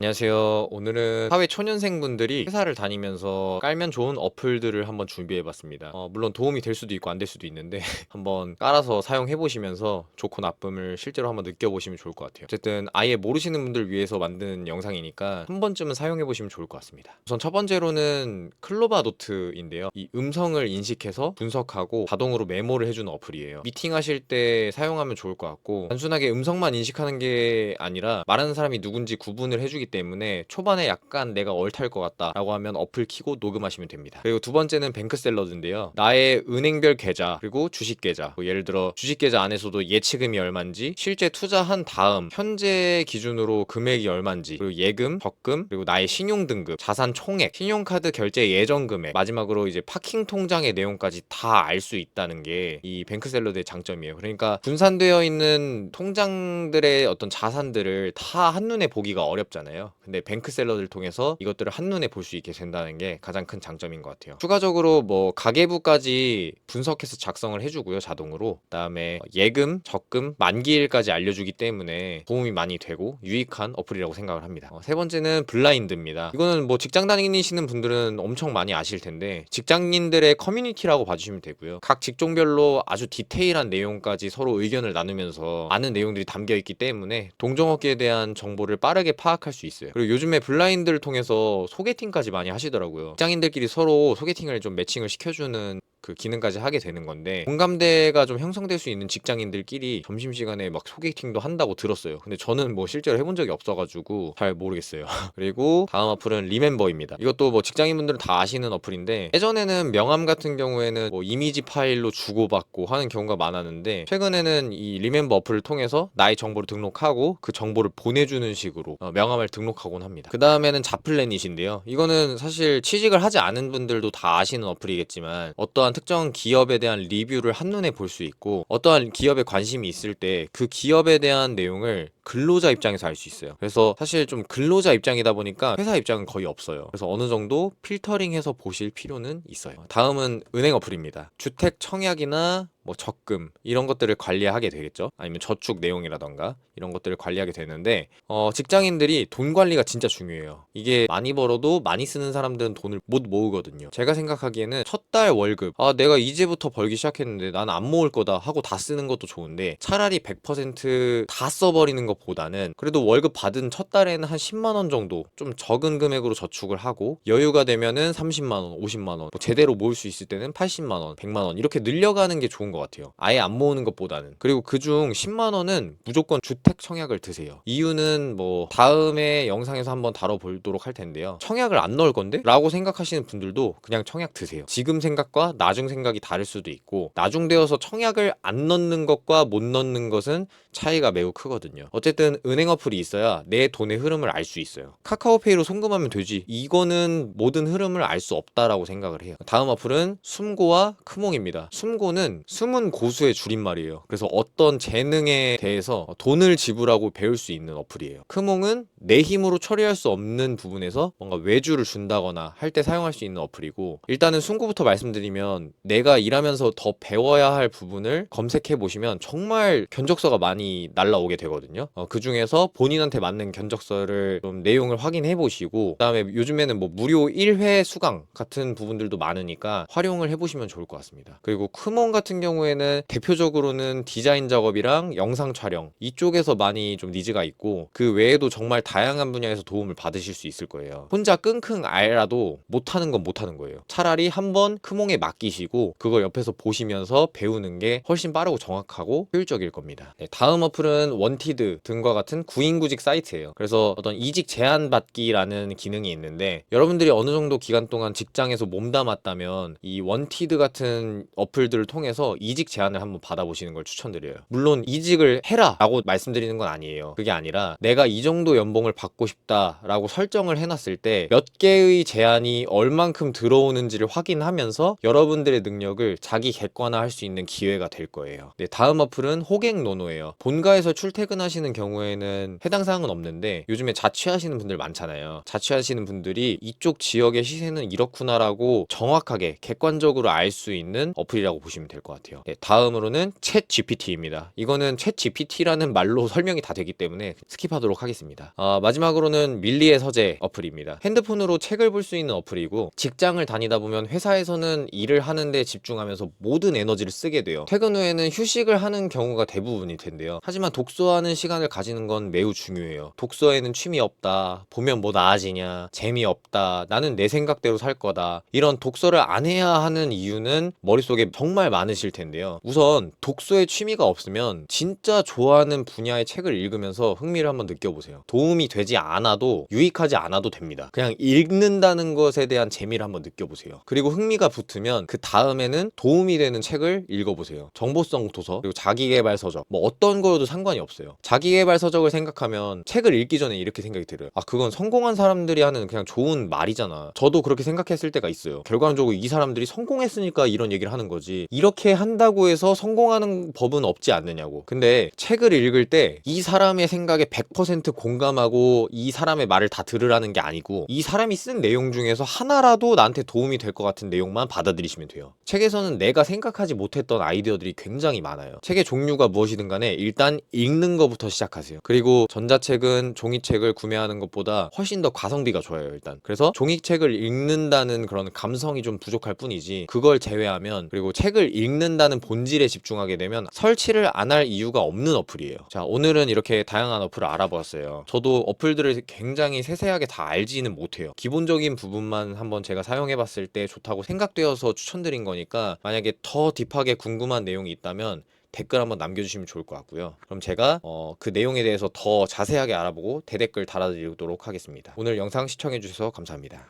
안녕하세요. 오늘은 사회 초년생분들이 회사를 다니면서 깔면 좋은 어플들을 한번 준비해봤습니다. 물론 도움이 될 수도 있고 안 될 수도 있는데 한번 깔아서 사용해보시면서 좋고 나쁨을 실제로 한번 느껴보시면 좋을 것 같아요. 어쨌든 아예 모르시는 분들 위해서 만든 영상이니까 한 번쯤은 사용해보시면 좋을 것 같습니다. 우선 첫 번째로는 클로바 노트인데요. 이 음성을 인식해서 분석하고 자동으로 메모를 해주는 어플이에요. 미팅하실 때 사용하면 좋을 것 같고, 단순하게 음성만 인식하는 게 아니라 말하는 사람이 누군지 구분을 해주기 때문에 초반에 약간 내가 얼탈 것 같다 라고 하면 어플 키고 녹음하시면 됩니다. 그리고 두 번째는 뱅크샐러드인데요. 나의 은행별 계좌 그리고 주식 계좌, 뭐 예를 들어 주식 계좌 안에서도 예치금이 얼마인지, 실제 투자한 다음 현재 기준으로 금액이 얼마인지, 그리고 예금, 적금, 그리고 나의 신용 등급, 자산 총액, 신용카드 결제 예정 금액, 마지막으로 이제 파킹 통장의 내용까지 다 알 수 있다는 게 이 뱅크샐러드의 장점이에요. 그러니까 분산되어 있는 통장들의 어떤 자산들을 다 한눈에 보기가 어렵잖아요. 근데 뱅크샐러드를 통해서 이것들을 한눈에 볼 수 있게 된다는 게 가장 큰 장점인 것 같아요. 추가적으로 뭐 가계부까지 분석해서 작성을 해주고요, 자동으로. 그다음에 예금, 적금, 만기일까지 알려주기 때문에 도움이 많이 되고 유익한 어플이라고 생각을 합니다. 세 번째는 블라인드입니다. 이거는 뭐 직장 다니시는 분들은 엄청 많이 아실 텐데, 직장인들의 커뮤니티라고 봐주시면 되고요. 각 직종별로 아주 디테일한 내용까지 서로 의견을 나누면서 많은 내용들이 담겨 있기 때문에 동종업계에 대한 정보를 빠르게 파악할 수 있어요. 그리고 요즘에 블라인드를 통해서 소개팅까지 많이 하시더라고요. 직장인들끼리 서로 소개팅을 좀 매칭을 시켜주는 그 기능까지 하게 되는 건데, 공감대가 좀 형성될 수 있는 직장인들끼리 점심시간에 막 소개팅도 한다고 들었어요. 근데 저는 뭐 실제로 해본 적이 없어가지고 잘 모르겠어요. 그리고 다음 어플은 리멤버입니다. 이것도 뭐 직장인분들은 다 아시는 어플인데, 예전에는 명함 같은 경우에는 뭐 이미지 파일로 주고받고 하는 경우가 많았는데, 최근에는 이 리멤버 어플을 통해서 나의 정보를 등록하고 그 정보를 보내주는 식으로 명함을 등록하곤 합니다. 그 다음에는 자플래닛인데요. 이거는 사실 취직을 하지 않은 분들도 다 아시는 어플이겠지만, 어떠한 특정 기업에 대한 리뷰를 한눈에 볼 수 있고, 어떠한 기업에 관심이 있을 때 그 기업에 대한 내용을 근로자 입장에서 알 수 있어요. 그래서 사실 좀 근로자 입장이다 보니까 회사 입장은 거의 없어요. 그래서 어느 정도 필터링해서 보실 필요는 있어요. 다음은 은행 어플입니다. 주택 청약이나 뭐 적금 이런 것들을 관리하게 되겠죠. 아니면 저축 내용이라던가 이런 것들을 관리하게 되는데, 직장인들이 돈 관리가 진짜 중요해요. 이게 많이 벌어도 많이 쓰는 사람들은 돈을 못 모으거든요. 제가 생각하기에는 첫 달 월급, 내가 이제부터 벌기 시작했는데 나는 안 모을 거다 하고 다 쓰는 것도 좋은데, 차라리 100%다 써버리는 것보다는 그래도 월급 받은 첫 달에는 한 10만 원 정도 좀 적은 금액으로 저축을 하고, 여유가 되면은 30만 원, 50만 원, 뭐 제대로 모을 수 있을 때는 80만 원, 100만 원 이렇게 늘려가는 게 좋은 것 같아요. 아예 안 모으는 것보다는. 그리고 그중 10만 원은 무조건 주택 청약을 드세요. 이유는 뭐 다음에 영상에서 한번 다뤄보도록 할 텐데요. 청약을 안 넣을 건데? 라고 생각하시는 분들도 그냥 청약 드세요. 지금 생각과 나중 생각이 다를 수도 있고, 나중되어서 청약을 안 넣는 것과 못 넣는 것은 차이가 매우 크거든요. 어쨌든 은행 어플이 있어야 내 돈의 흐름을 알 수 있어요. 카카오페이로 송금하면 되지, 이거는 모든 흐름을 알 수 없다라고 생각을 해요. 다음 어플은 숨고와 크몽입니다. 숨고는 숨은 고수의 줄임말이에요. 그래서 어떤 재능에 대해서 돈을 지불하고 배울 수 있는 어플이에요. 크몽은 내 힘으로 처리할 수 없는 부분에서 뭔가 외주를 준다거나 할 때 사용할 수 있는 어플이고, 일단은 숨고부터 말씀드리면, 내가 일하면서 더 배워야 할 부분을 검색해 보시면 정말 견적서가 많이 날라오게 되거든요. 그 중에서 본인한테 맞는 견적서를 좀 내용을 확인해 보시고, 그다음에 요즘에는 뭐 무료 1회 수강 같은 부분들도 많으니까 활용을 해 보시면 좋을 것 같습니다. 그리고 크몬 같은 경우에는 대표적으로는 디자인 작업이랑 영상 촬영 이쪽에서 많이 좀 니즈가 있고, 그 외에도 정말 다양한 분야에서 도움을 받으실 수 있을 거예요. 혼자 끙끙 앓아도 못하는 건 못하는 거예요. 차라리 한번 크몽에 맡기시고 그걸 옆에서 보시면서 배우는 게 훨씬 빠르고 정확하고 효율적일 겁니다. 네, 다음 어플은 원티드 등과 같은 구인구직 사이트예요. 그래서 어떤 이직 제안 받기라는 기능이 있는데, 여러분들이 어느 정도 기간 동안 직장에서 몸담았다면 이 원티드 같은 어플들을 통해서 이직 제안을 한번 받아보시는 걸 추천드려요. 물론 이직을 해라 라고 말씀드리는 건 아니에요. 그게 아니라 내가 이 정도 연봉을 받고 싶다 라고 설정을 해놨을 때 몇 개의 제안이 얼만큼 들어오는지를 확인하면서 여러분들의 능력을 자기 객관화할 수 있는 기회가 될 거예요. 네, 다음 어플은 호갱노노예요. 본가에서 출퇴근하시는 경우에는 해당 사항은 없는데, 요즘에 자취하시는 분들 많잖아요. 자취하시는 분들이 이쪽 지역의 시세는 이렇구나라고 정확하게 객관적으로 알 수 있는 어플이라고 보시면 될 것 같아요. 같아요. 네, 다음으로는 챗 GPT입니다. 이거는 챗 GPT라는 말로 설명이 다 되기 때문에 스킵하도록 하겠습니다. 마지막으로는 밀리의 서재 어플입니다. 핸드폰으로 책을 볼 수 있는 어플이고, 직장을 다니다 보면 회사에서는 일을 하는데 집중하면서 모든 에너지를 쓰게 돼요. 퇴근 후에는 휴식을 하는 경우가 대부분일 텐데요. 하지만 독서하는 시간을 가지는 건 매우 중요해요. 독서에는 취미 없다, 보면 뭐 나아지냐, 재미없다, 나는 내 생각대로 살 거다, 이런 독서를 안 해야 하는 이유는 머릿속에 정말 많으실 텐데요. 우선 독서에 취미가 없으면 진짜 좋아하는 분야의 책을 읽으면서 흥미를 한번 느껴보세요. 도움이 되지 않아도, 유익하지 않아도 됩니다. 그냥 읽는다는 것에 대한 재미를 한번 느껴보세요. 그리고 흥미가 붙으면 그 다음에는 도움이 되는 책을 읽어보세요. 정보성 도서, 그리고 자기계발서적, 뭐 어떤 거여도 상관이 없어요. 자기계발서적을 생각하면 책을 읽기 전에 이렇게 생각이 들어요. 그건 성공한 사람들이 하는 그냥 좋은 말이잖아. 저도 그렇게 생각했을 때가 있어요. 결과적으로 이 사람들이 성공했으니까 이런 얘기를 하는 거지, 이렇게 한다고 해서 성공하는 법은 없지 않느냐고. 근데 책을 읽을 때 이 사람의 생각에 100% 공감하고 이 사람의 말을 다 들으라는 게 아니고, 이 사람이 쓴 내용 중에서 하나라도 나한테 도움이 될 것 같은 내용만 받아들이시면 돼요. 책에서는 내가 생각하지 못했던 아이디어들이 굉장히 많아요. 책의 종류가 무엇이든 간에 일단 읽는 것부터 시작하세요. 그리고 전자책은 종이책을 구매하는 것보다 훨씬 더 가성비가 좋아요, 일단. 그래서 종이책을 읽는다는 그런 감성이 좀 부족할 뿐이지, 그걸 제외하면, 그리고 책을 읽는다는 본질에 집중하게 되면 설치를 안 할 이유가 없는 어플이에요. 자, 오늘은 이렇게 다양한 어플을 알아보았어요. 저도 어플들을 굉장히 세세하게 다 알지는 못해요. 기본적인 부분만 한번 제가 사용해봤을 때 좋다고 생각되어서 추천드린 거니까, 만약에 더 딥하게 궁금한 내용이 있다면 댓글 한번 남겨주시면 좋을 것 같고요. 그럼 제가 그 내용에 대해서 더 자세하게 알아보고 대댓글 달아드리도록 하겠습니다. 오늘 영상 시청해주셔서 감사합니다.